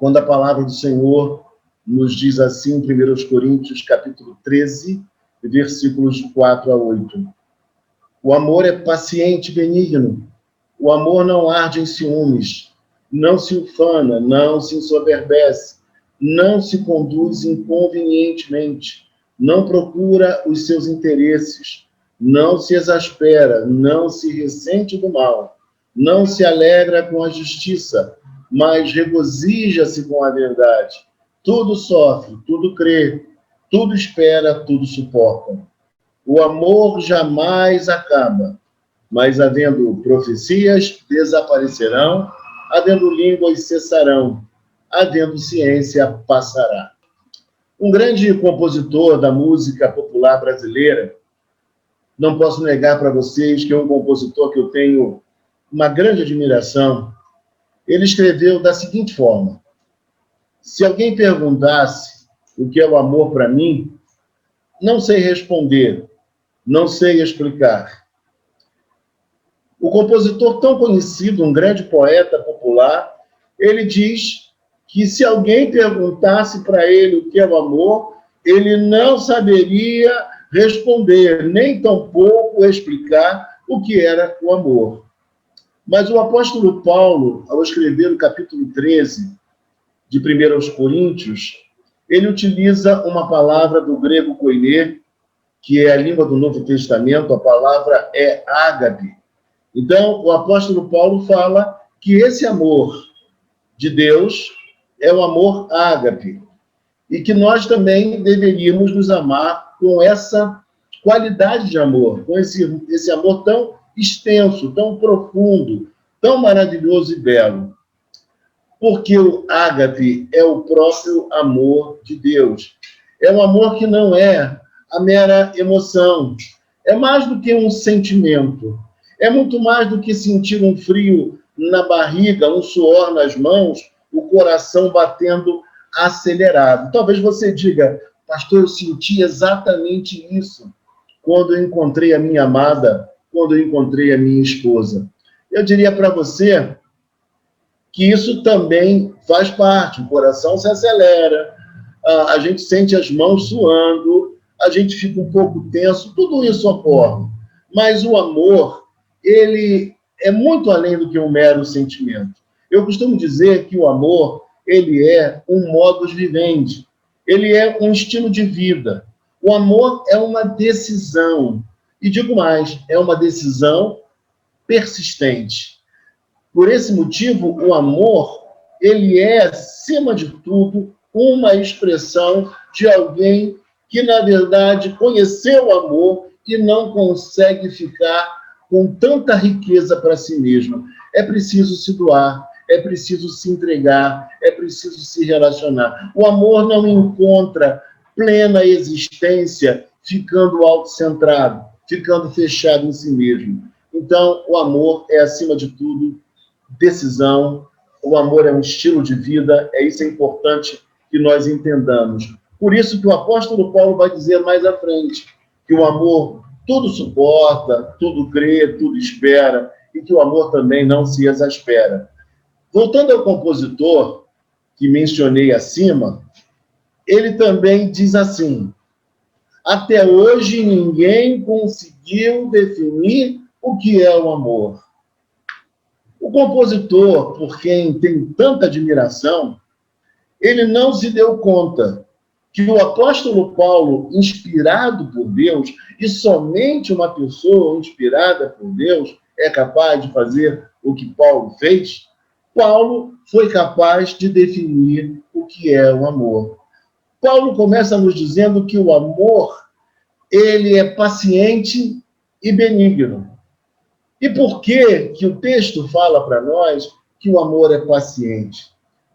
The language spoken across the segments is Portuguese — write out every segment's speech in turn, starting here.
quando a palavra do Senhor nos diz assim, em 1 Coríntios, capítulo 13, versículos 4 a 8. O amor é paciente e benigno. O amor não arde em ciúmes, não se ufana, não se ensoberbece, não se conduz inconvenientemente, não procura os seus interesses, não se exaspera, não se ressente do mal, não se alegra com a justiça, mas regozija-se com a verdade. Tudo sofre, tudo crê, tudo espera, tudo suporta. O amor jamais acaba, mas havendo profecias, desaparecerão, havendo línguas, cessarão, havendo ciência, passará. Um grande compositor da música popular brasileira, não posso negar para vocês que é um compositor que eu tenho uma grande admiração. Ele escreveu da seguinte forma: se alguém perguntasse o que é o amor para mim, não sei responder, não sei explicar. O compositor tão conhecido, um grande poeta popular, ele diz que se alguém perguntasse para ele o que é o amor, ele não saberia responder, nem tampouco explicar o que era o amor. Mas o apóstolo Paulo, ao escrever o capítulo 13 de 1 Coríntios, ele utiliza uma palavra do grego koiné, que é a língua do Novo Testamento, a palavra é ágape. Então, o apóstolo Paulo fala que esse amor de Deus é o amor ágape, e que nós também deveríamos nos amar com essa qualidade de amor, com esse amor tão extenso, tão profundo, tão maravilhoso e belo. Porque o ágape é o próprio amor de Deus. É um amor que não é a mera emoção. É mais do que um sentimento. É muito mais do que sentir um frio na barriga, um suor nas mãos, o coração batendo acelerado. Talvez você diga, pastor, eu senti exatamente isso quando eu encontrei a minha amada, quando eu encontrei a minha esposa. Eu diria para você que isso também faz parte. O coração se acelera, a gente sente as mãos suando, a gente fica um pouco tenso, tudo isso ocorre. Mas o amor, ele é muito além do que um mero sentimento. Eu costumo dizer que o amor, ele é um modus vivendi, ele é um estilo de vida. O amor é uma decisão, e digo mais, é uma decisão persistente. Por esse motivo, o amor, ele é, acima de tudo, uma expressão de alguém que, na verdade, conheceu o amor e não consegue ficar com tanta riqueza para si mesmo. É preciso se doar, é preciso se entregar, é preciso se relacionar. O amor não encontra plena existência ficando autocentrado, ficando fechado em si mesmo. Então, o amor é, acima de tudo, decisão. O amor é um estilo de vida. Isso é importante que nós entendamos. Por isso que o apóstolo Paulo vai dizer mais à frente que o amor tudo suporta, tudo crê, tudo espera, e que o amor também não se exaspera. Voltando ao compositor que mencionei acima, ele também diz assim: até hoje ninguém conseguiu definir o que é o amor. O compositor, por quem tem tanta admiração, ele não se deu conta que o apóstolo Paulo, inspirado por Deus, e somente uma pessoa inspirada por Deus é capaz de fazer o que Paulo fez. Paulo foi capaz de definir o que é o amor. Paulo começa nos dizendo que o amor, ele é paciente e benigno. E por que o texto fala para nós que o amor é paciente?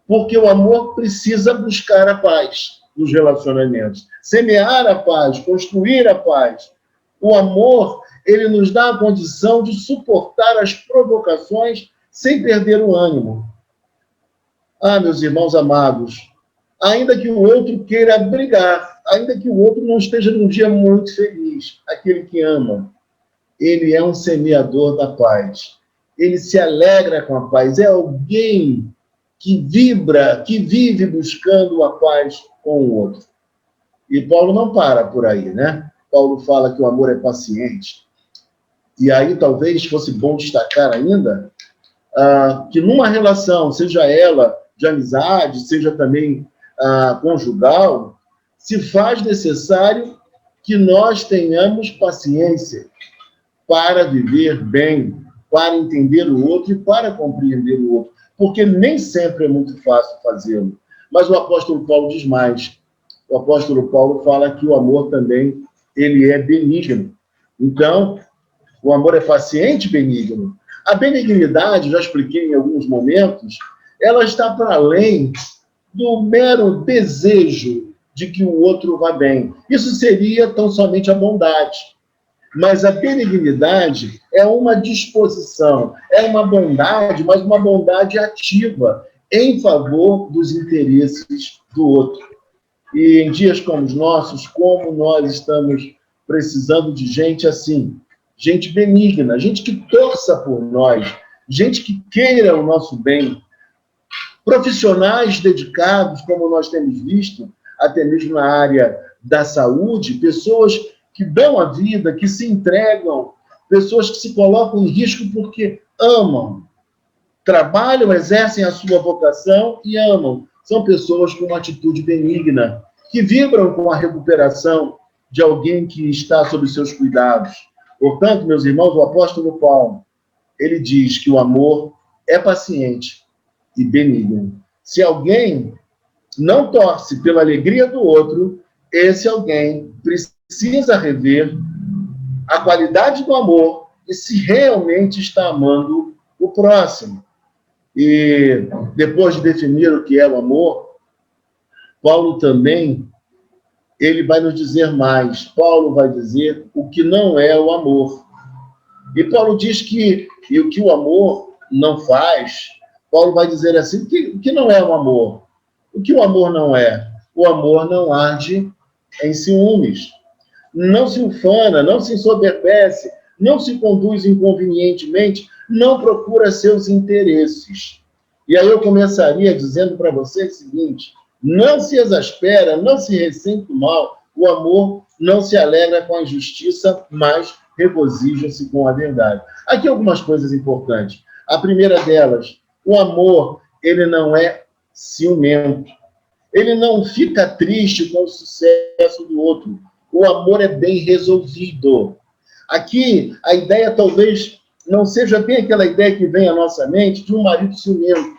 Porque o amor precisa buscar a paz nos relacionamentos, semear a paz, construir a paz. O amor, ele nos dá a condição de suportar as provocações sem perder o ânimo. Ah, meus irmãos amados, ainda que o outro queira brigar, ainda que o outro não esteja num dia muito feliz, aquele que ama, ele é um semeador da paz. Ele se alegra com a paz. É alguém que vibra, que vive buscando a paz com o outro. E Paulo não para por aí, né? Paulo fala que o amor é paciente. E aí talvez fosse bom destacar ainda que numa relação, seja ela de amizade, seja também conjugal, se faz necessário que nós tenhamos paciência para viver bem, para entender o outro e para compreender o outro. Porque nem sempre é muito fácil fazê-lo. Mas o apóstolo Paulo diz mais. O apóstolo Paulo fala que o amor também, ele é benigno. Então, o amor é paciente e benigno. A benignidade, já expliquei em alguns momentos, ela está para além do mero desejo de que o outro vá bem. Isso seria tão somente a bondade. Mas a benignidade é uma disposição, é uma bondade, mas uma bondade ativa, em favor dos interesses do outro. E em dias como os nossos, como nós estamos precisando de gente assim, gente benigna, gente que torça por nós, gente que queira o nosso bem, profissionais dedicados, como nós temos visto, até mesmo na área da saúde, pessoas que dão a vida, que se entregam, pessoas que se colocam em risco porque amam, trabalham, exercem a sua vocação e amam. São pessoas com uma atitude benigna, que vibram com a recuperação de alguém que está sob seus cuidados. Portanto, meus irmãos, o apóstolo Paulo, ele diz que o amor é paciente e benigno. Se alguém não torce pela alegria do outro, esse alguém precisa rever a qualidade do amor e se realmente está amando o próximo. E depois de definir o que é o amor, Paulo também, ele vai nos dizer mais. Paulo vai dizer o que não é o amor. E Paulo diz que o que o amor não faz, Paulo vai dizer assim, o que não é o amor? O que o amor não é? O amor não arde em ciúmes, não se ufana, não se ensoberbece, não se conduz inconvenientemente, não procura seus interesses. E aí eu começaria dizendo para você o seguinte: não se exaspera, não se ressente do mal, o amor não se alegra com a injustiça, mas regozija-se com a verdade. Aqui algumas coisas importantes. A primeira delas, o amor, ele não é ciumento. Ele não fica triste com o sucesso do outro. O amor é bem resolvido. Aqui, a ideia talvez não seja bem aquela ideia que vem à nossa mente de um marido ciumento,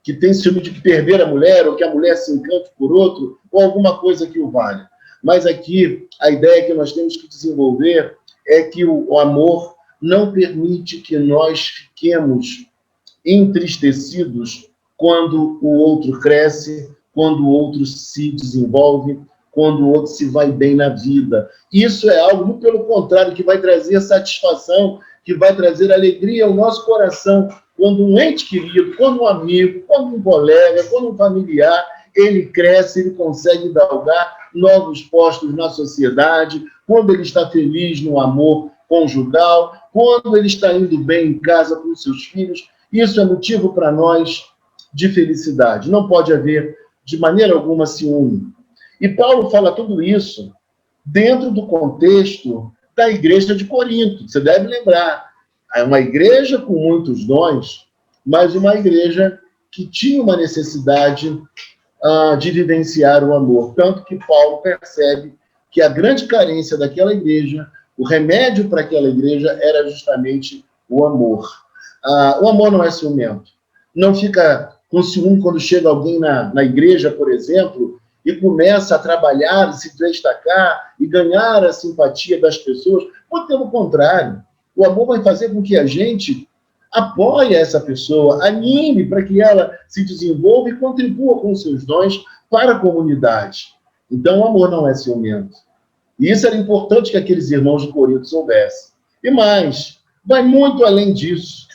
que tem ciúme de perder a mulher, ou que a mulher se encante por outro, ou alguma coisa que o valha. Mas aqui, a ideia que nós temos que desenvolver é que o amor não permite que nós fiquemos entristecidos quando o outro cresce, quando o outro se desenvolve, quando o outro se vai bem na vida. Isso é algo, muito pelo contrário, que vai trazer satisfação, que vai trazer alegria ao nosso coração, quando um ente querido, quando um amigo, quando um colega, quando um familiar, ele cresce, ele consegue galgar novos postos na sociedade, quando ele está feliz no amor conjugal, quando ele está indo bem em casa com seus filhos. Isso é motivo para nós de felicidade. Não pode haver, de maneira alguma, ciúme. E Paulo fala tudo isso dentro do contexto da igreja de Corinto. Você deve lembrar, é uma igreja com muitos dons, mas uma igreja que tinha uma necessidade de vivenciar o amor. Tanto que Paulo percebe que a grande carência daquela igreja, o remédio para aquela igreja era justamente o amor. O amor não é ciumento. Não fica com ciúme quando chega alguém na igreja, por exemplo, e começa a trabalhar, se destacar e ganhar a simpatia das pessoas. Muito pelo contrário, o amor vai fazer com que a gente apoie essa pessoa, anime para que ela se desenvolva e contribua com seus dons para a comunidade. Então, o amor não é ciumento. E isso era importante que aqueles irmãos de Corinto soubessem. E mais, vai muito além disso.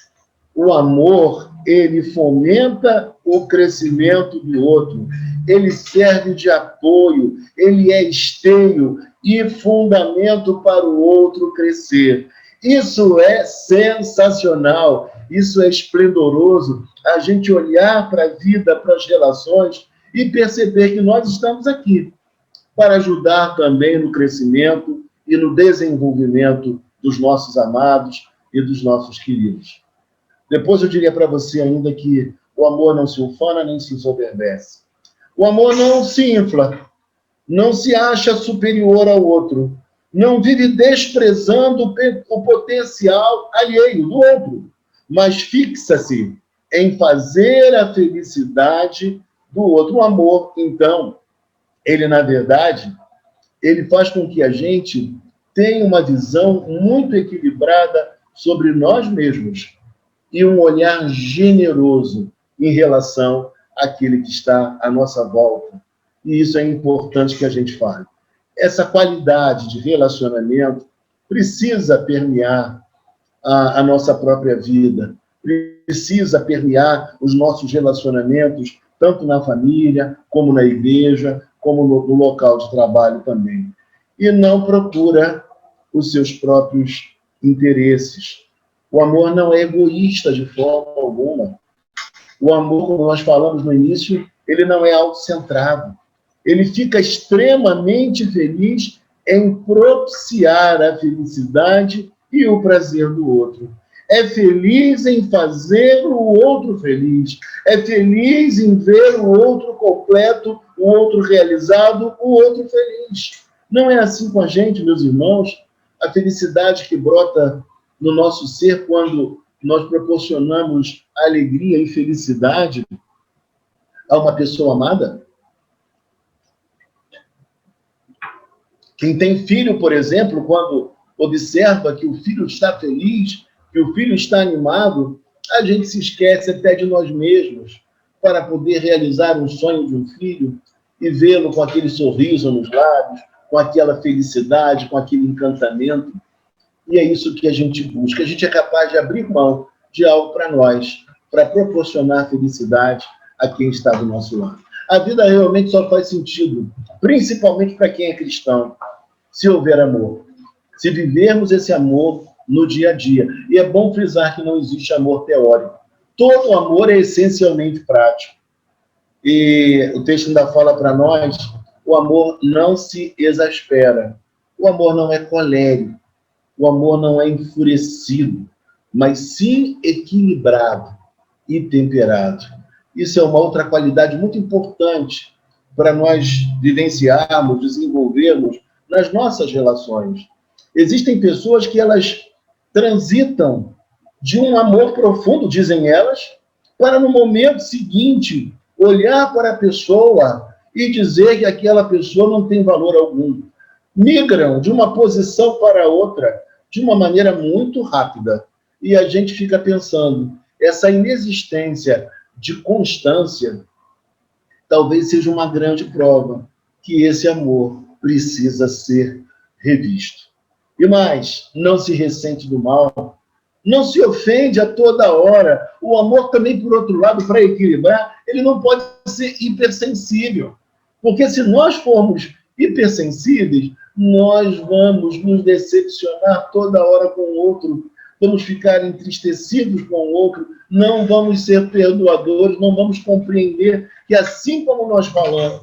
O amor, ele fomenta o crescimento do outro. Ele serve de apoio, ele é esteio e fundamento para o outro crescer. Isso é sensacional. isso é esplendoroso, a gente olhar para a vida, para as relações e perceber que nós estamos aqui para ajudar também no crescimento e no desenvolvimento dos nossos amados e dos nossos queridos. Depois eu diria para você ainda que o amor não se ufana nem se ensoberbece. O amor não se infla, não se acha superior ao outro, não vive desprezando o potencial alheio do outro, mas fixa-se em fazer a felicidade do outro. O amor, então, ele, na verdade, ele faz com que a gente tenha uma visão muito equilibrada sobre nós mesmos e um olhar generoso em relação àquele que está à nossa volta. E isso é importante que a gente fale. Essa qualidade de relacionamento precisa permear a nossa própria vida, precisa permear os nossos relacionamentos, tanto na família, como na igreja, como no local de trabalho também. E não procura os seus próprios interesses. O amor não é egoísta de forma alguma. O amor, como nós falamos no início, ele não é autocentrado. Ele fica extremamente feliz em propiciar a felicidade e o prazer do outro. É feliz em fazer o outro feliz. É feliz em ver o outro completo, o outro realizado, o outro feliz. Não é assim com a gente, meus irmãos? A felicidade que brota no nosso ser quando nós proporcionamos alegria e felicidade a uma pessoa amada? Quem tem filho, por exemplo, quando observa que o filho está feliz, que o filho está animado, a gente se esquece até de nós mesmos para poder realizar um sonho de um filho e vê-lo com aquele sorriso nos lábios, com aquela felicidade, com aquele encantamento. E é isso que a gente busca. A gente é capaz de abrir mão de algo para nós, para proporcionar felicidade a quem está do nosso lado. A vida realmente só faz sentido, principalmente para quem é cristão, se houver amor. Se vivermos esse amor no dia a dia. E é bom frisar que não existe amor teórico. Todo amor é essencialmente prático. E o texto ainda fala para nós, o amor não se exaspera. O amor não é colérico. O amor não é enfurecido, mas sim equilibrado e temperado. Isso é uma outra qualidade muito importante para nós vivenciarmos, desenvolvermos nas nossas relações. Existem pessoas que elas transitam de um amor profundo, dizem elas, para no momento seguinte olhar para a pessoa e dizer que aquela pessoa não tem valor algum. Migram de uma posição para outra de uma maneira muito rápida. E a gente fica pensando, essa inexistência de constância talvez seja uma grande prova que esse amor precisa ser revisto. E mais, não se ressente do mal, não se ofende a toda hora. O amor também, por outro lado, para equilibrar, ele não pode ser hipersensível. Porque se nós formos hipersensíveis, nós vamos nos decepcionar toda hora com o outro, vamos ficar entristecidos com o outro, não vamos ser perdoadores, não vamos compreender que assim como nós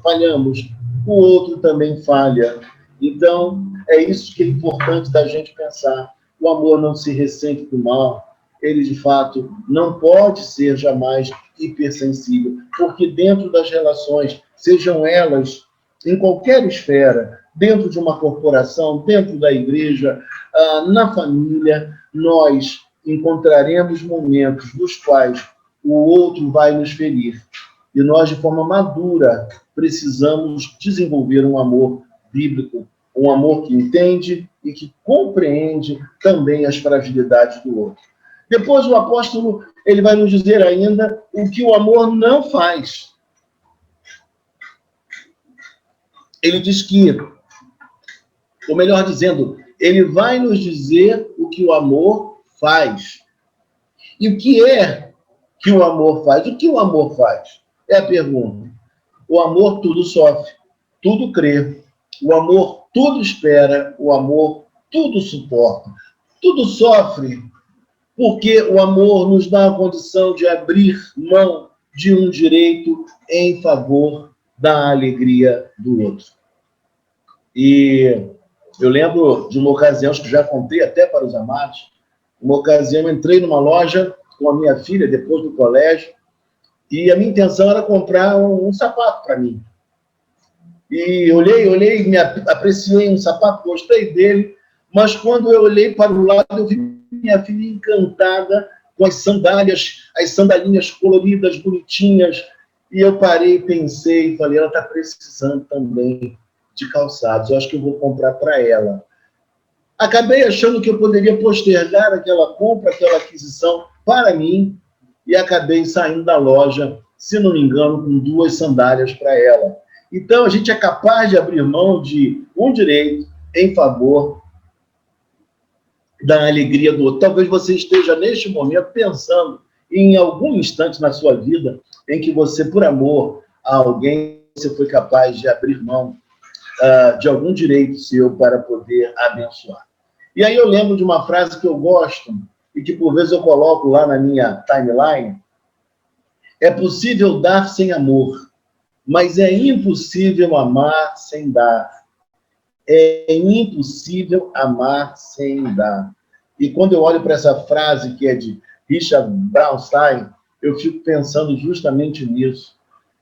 falhamos, o outro também falha. Então, é isso que é importante da gente pensar. O amor não se ressente do mal, ele de fato não pode ser jamais hipersensível, porque dentro das relações, sejam elas em qualquer esfera, dentro de uma corporação, dentro da igreja, na família, nós encontraremos momentos nos quais o outro vai nos ferir. E nós, de forma madura, precisamos desenvolver um amor bíblico, um amor que entende e que compreende também as fragilidades do outro. Depois o apóstolo ele vai nos dizer ainda o que o amor não faz. Ele diz que, ou melhor dizendo, ele vai nos dizer o que o amor faz. E o que é que o amor faz? O que o amor faz? É a pergunta. O amor tudo sofre, tudo crê. O amor tudo espera, o amor tudo suporta. Tudo sofre Porque o amor nos dá a condição de abrir mão de um direito em favor da alegria do outro. E eu lembro de uma ocasião, acho que já contei até para os amados, uma ocasião eu entrei numa loja com a minha filha, depois do colégio, e a minha intenção era comprar um sapato para mim. E olhei, apreciei um sapato, gostei dele, mas quando eu olhei para o lado, eu vi minha filha encantada com as sandalinhas coloridas, bonitinhas, e eu parei, pensei, falei, ela está precisando também de calçados, eu acho que eu vou comprar para ela. Acabei achando que eu poderia postergar aquela compra, aquela aquisição para mim, e acabei saindo da loja, se não me engano, com 2 sandálias para ela. Então, a gente é capaz de abrir mão de um direito em favor da alegria do outro. Talvez você esteja, neste momento, pensando em algum instante na sua vida em que você, por amor a alguém, você foi capaz de abrir mão de algum direito seu para poder abençoar. E aí eu lembro de uma frase que eu gosto e que, por vezes, eu coloco lá na minha timeline. É possível dar sem amor, mas é impossível amar sem dar. É impossível amar sem dar. E quando eu olho para essa frase, que é de Richard Brownstein, eu fico pensando justamente nisso.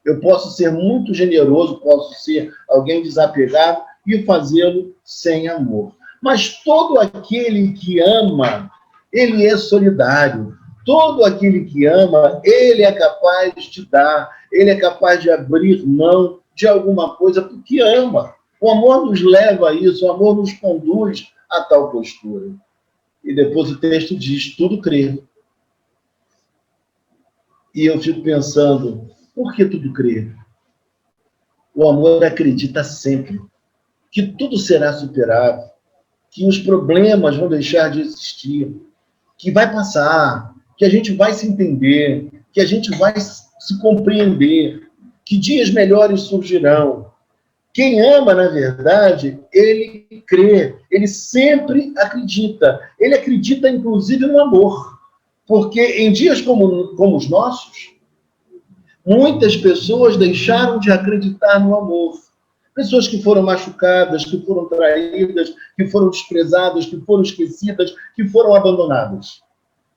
Eu posso ser muito generoso, posso ser alguém desapegado e fazê-lo sem amor. Mas todo aquele que ama, ele é solidário. Todo aquele que ama, ele é capaz de dar, ele é capaz de abrir mão de alguma coisa porque ama. O amor nos leva a isso, o amor nos conduz a tal postura. E depois o texto diz, tudo crê. E eu fico pensando, por que tudo crê? O amor acredita sempre que tudo será superado, que os problemas vão deixar de existir, que vai passar, que a gente vai se entender, que a gente vai se compreender, que dias melhores surgirão. Quem ama, na verdade, ele crê, ele sempre acredita. Ele acredita, inclusive, no amor. Porque em dias como os nossos, muitas pessoas deixaram de acreditar no amor. Pessoas que foram machucadas, que foram traídas, que foram desprezadas, que foram esquecidas, que foram abandonadas.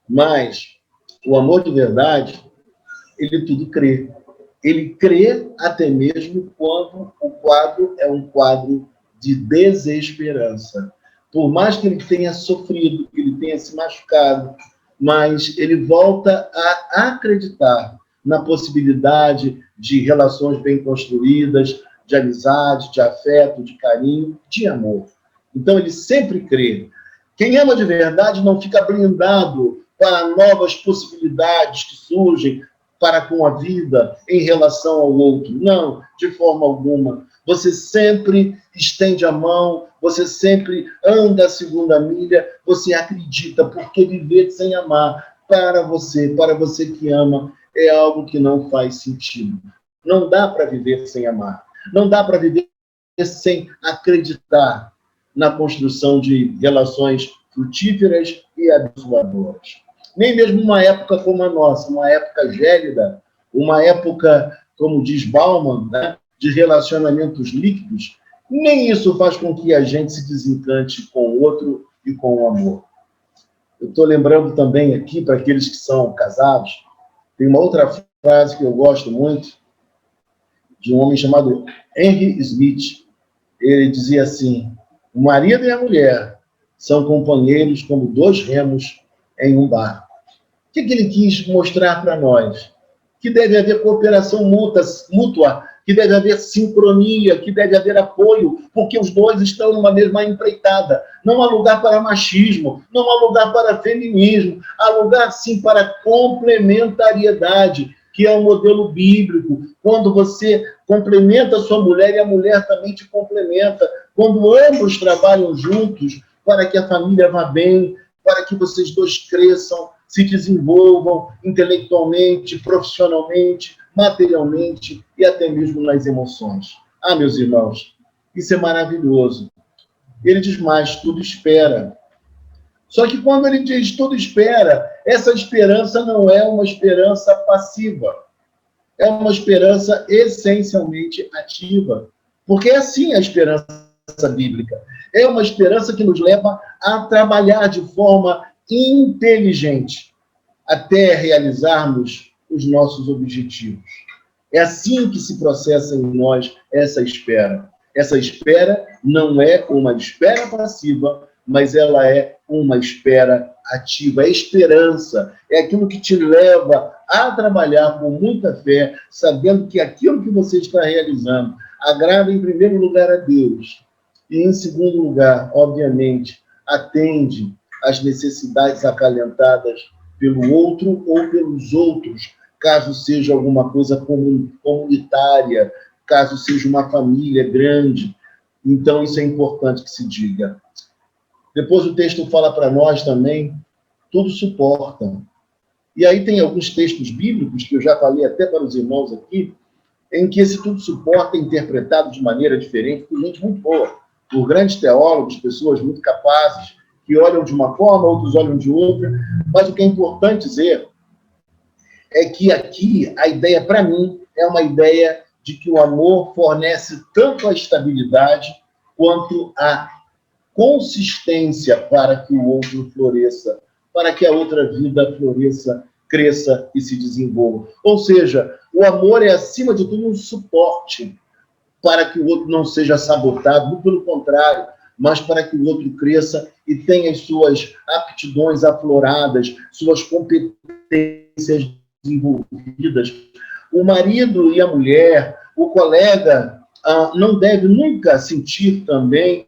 Mas o amor de verdade, ele tudo crê. Ele crê até mesmo quando o quadro é um quadro de desesperança. Por mais que ele tenha sofrido, que ele tenha se machucado, mas ele volta a acreditar na possibilidade de relações bem construídas, de amizade, de afeto, de carinho, de amor. Então, ele sempre crê. Quem ama de verdade não fica blindado para novas possibilidades que surgem para com a vida em relação ao outro. Não, de forma alguma. Você sempre estende a mão, você sempre anda a segunda milha, você acredita, porque viver sem amar para você que ama, é algo que não faz sentido. Não dá para viver sem amar. Não dá para viver sem acreditar na construção de relações frutíferas e abençoadoras. Nem mesmo uma época como a nossa, uma época gélida, uma época, como diz Bauman, né, de relacionamentos líquidos, nem isso faz com que a gente se desencante com o outro e com o amor. Eu estou lembrando também aqui, para aqueles que são casados, tem uma outra frase que eu gosto muito, de um homem chamado Henry Smith. Ele dizia assim, o marido e a mulher são companheiros como 2 remos em um barco. O que ele quis mostrar para nós? Que deve haver cooperação mútua, que deve haver sincronia, que deve haver apoio, porque os 2 estão numa mesma empreitada. Não há lugar para machismo, não há lugar para feminismo, há lugar, sim, para complementariedade, que é um modelo bíblico. Quando você complementa a sua mulher e a mulher também te complementa. Quando ambos trabalham juntos para que a família vá bem, para que vocês 2 cresçam, se desenvolvam intelectualmente, profissionalmente, materialmente e até mesmo nas emoções. Ah, meus irmãos, isso é maravilhoso. Ele diz mais, tudo espera, Só que quando ele diz tudo espera, essa esperança não é uma esperança passiva. É uma esperança essencialmente ativa. Porque é assim a esperança bíblica. É uma esperança que nos leva a trabalhar de forma inteligente até realizarmos os nossos objetivos. É assim que se processa em nós essa espera. Essa espera não é uma espera passiva, mas ela é uma espera ativa. É esperança, é aquilo que te leva a trabalhar com muita fé, sabendo que aquilo que você está realizando agrada em primeiro lugar a Deus e em segundo lugar, obviamente, atende às necessidades acalentadas pelo outro ou pelos outros, caso seja alguma coisa comunitária, caso seja uma família grande. Então, isso é importante que se diga. Depois o texto fala para nós também, tudo suporta. E aí tem alguns textos bíblicos, que eu já falei até para os irmãos aqui, em que esse tudo suporta é interpretado de maneira diferente por gente muito boa, por grandes teólogos, pessoas muito capazes, que olham de uma forma, outros olham de outra, mas o que é importante dizer é que aqui a ideia, para mim, é uma ideia de que o amor fornece tanto a estabilidade quanto a consistência para que o outro floresça, para que a outra vida floresça, cresça e se desenvolva. Ou seja, o amor é, acima de tudo, um suporte para que o outro não seja sabotado, muito pelo contrário, mas para que o outro cresça e tenha as suas aptidões afloradas, suas competências desenvolvidas. O marido e a mulher, o colega, não deve nunca sentir também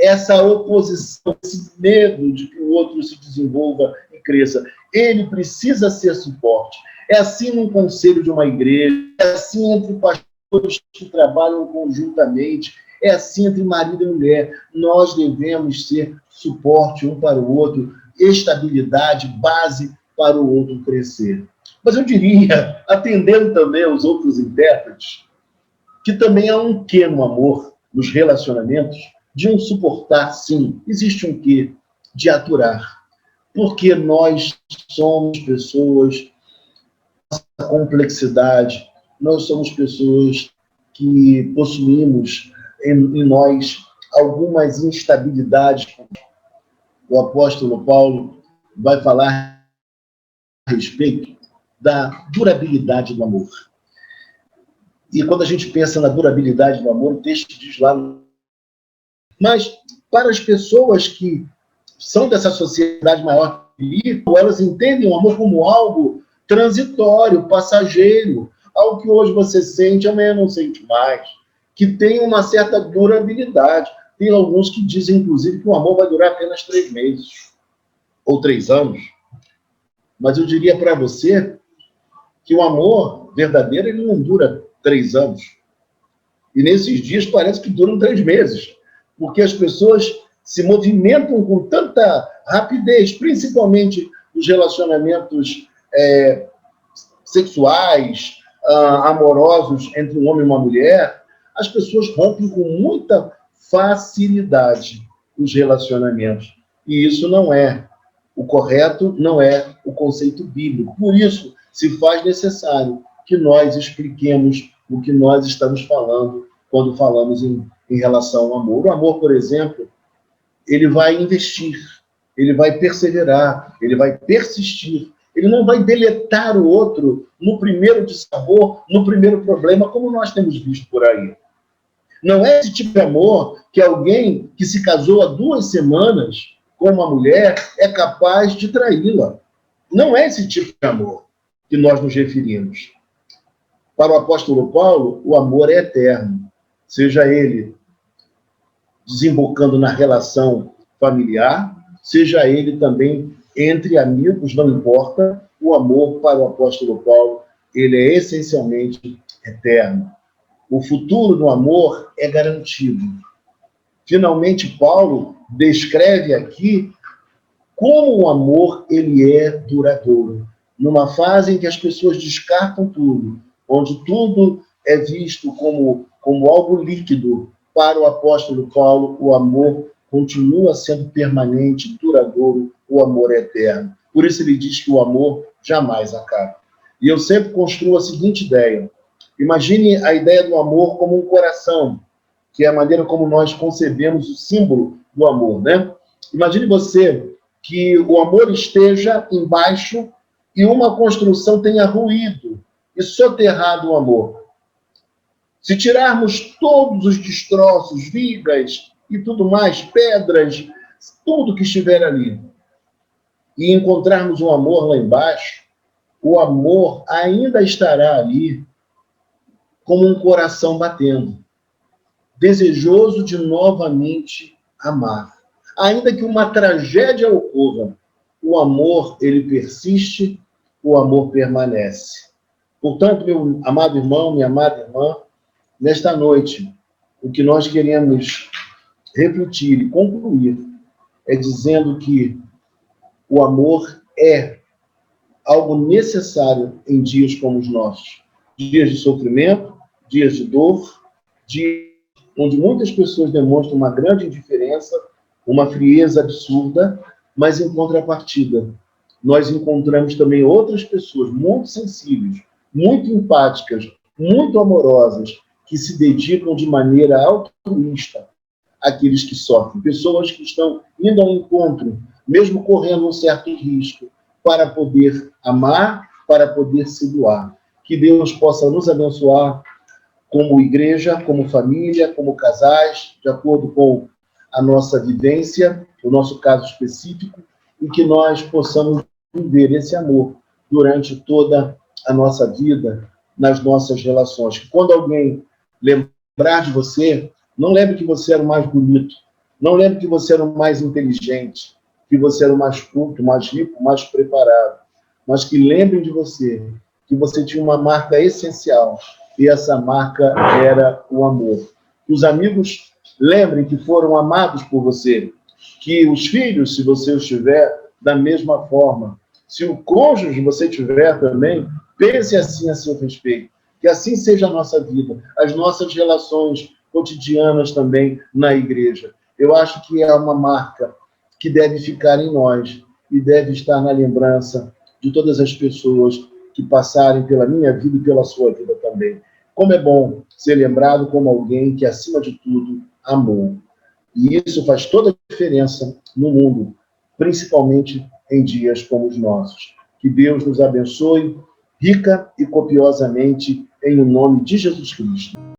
essa oposição, esse medo de que o outro se desenvolva e cresça. Ele precisa ser suporte. É assim num conselho de uma igreja, é assim entre pastores que trabalham conjuntamente, é assim entre marido e mulher. Nós devemos ser suporte um para o outro, estabilidade, base para o outro crescer. Mas eu diria, atendendo também aos outros intérpretes, que também há um quê no amor, nos relacionamentos, de um suportar, sim. Existe um quê de aturar. Porque nós somos pessoas, nossa complexidade, nós somos pessoas que possuímos em nós algumas instabilidades. O apóstolo Paulo vai falar a respeito da durabilidade do amor. E quando a gente pensa na durabilidade do amor, o texto diz lá. Mas para as pessoas que são dessa sociedade maior, elas entendem o amor como algo transitório, passageiro, algo que hoje você sente, amanhã não sente mais, que tem uma certa durabilidade. Tem alguns que dizem, inclusive, que o amor vai durar apenas 3 meses ou 3 anos. Mas eu diria para você que o amor verdadeiro ele não dura 3 anos. E nesses dias parece que duram 3 meses, porque as pessoas se movimentam com tanta rapidez, principalmente os relacionamentos sexuais, amorosos entre um homem e uma mulher. As pessoas rompem com muita facilidade os relacionamentos. E isso não é o correto, não é o conceito bíblico. Por isso, se faz necessário que nós expliquemos o que nós estamos falando quando falamos em relação ao amor. O amor, por exemplo, ele vai investir, ele vai perseverar, ele vai persistir. Ele não vai deletar o outro no primeiro dissabor, no primeiro problema, como nós temos visto por aí. Não é esse tipo de amor que alguém que se casou há 2 semanas com uma mulher é capaz de traí-la. Não é esse tipo de amor que nós nos referimos. Para o apóstolo Paulo, o amor é eterno. Seja ele desembocando na relação familiar, seja ele também entre amigos, não importa. O amor para o apóstolo Paulo, ele é essencialmente eterno. O futuro do amor é garantido. Finalmente, Paulo descreve aqui como o amor ele é duradouro. Numa fase em que as pessoas descartam tudo, onde tudo é visto como algo líquido, para o apóstolo Paulo, o amor continua sendo permanente, duradouro, o amor é eterno. Por isso ele diz que o amor jamais acaba. E eu sempre construo a seguinte ideia. Imagine a ideia do amor como um coração, que é a maneira como nós concebemos o símbolo do amor, né? Imagine você que o amor esteja embaixo e uma construção tenha ruído e soterrado o amor. Se tirarmos todos os destroços, vigas e tudo mais, pedras, tudo que estiver ali, e encontrarmos o amor lá embaixo, o amor ainda estará ali como um coração batendo, desejoso de novamente amar. Ainda que uma tragédia ocorra, o amor, ele persiste, o amor permanece. Portanto, meu amado irmão, minha amada irmã, nesta noite, o que nós queremos refletir e concluir é dizendo que o amor é algo necessário em dias como os nossos. Dias de sofrimento, dias de dor, dias onde muitas pessoas demonstram uma grande indiferença, uma frieza absurda, mas em contrapartida, nós encontramos também outras pessoas muito sensíveis, muito empáticas, muito amorosas, que se dedicam de maneira altruísta àqueles que sofrem. Pessoas que estão indo ao encontro, mesmo correndo um certo risco, para poder amar, para poder se doar. Que Deus possa nos abençoar como igreja, como família, como casais, de acordo com a nossa vivência, o nosso caso específico, e que nós possamos viver esse amor durante toda a nossa vida, nas nossas relações. Que quando alguém lembrar de você, não lembre que você era o mais bonito, não lembre que você era o mais inteligente, que você era o mais culto, mais rico, mais preparado, mas que lembrem de você, que você tinha uma marca essencial, e essa marca era o amor. Que os amigos lembrem que foram amados por você, que os filhos, se você os tiver, da mesma forma. Se o cônjuge você tiver também, pense assim a seu respeito. Que assim seja a nossa vida, as nossas relações cotidianas também na igreja. Eu acho que é uma marca que deve ficar em nós e deve estar na lembrança de todas as pessoas que passarem pela minha vida e pela sua vida também. Como é bom ser lembrado como alguém que, acima de tudo, amou. E isso faz toda a diferença no mundo, principalmente em dias como os nossos. Que Deus nos abençoe rica e copiosamente em nome de Jesus Cristo.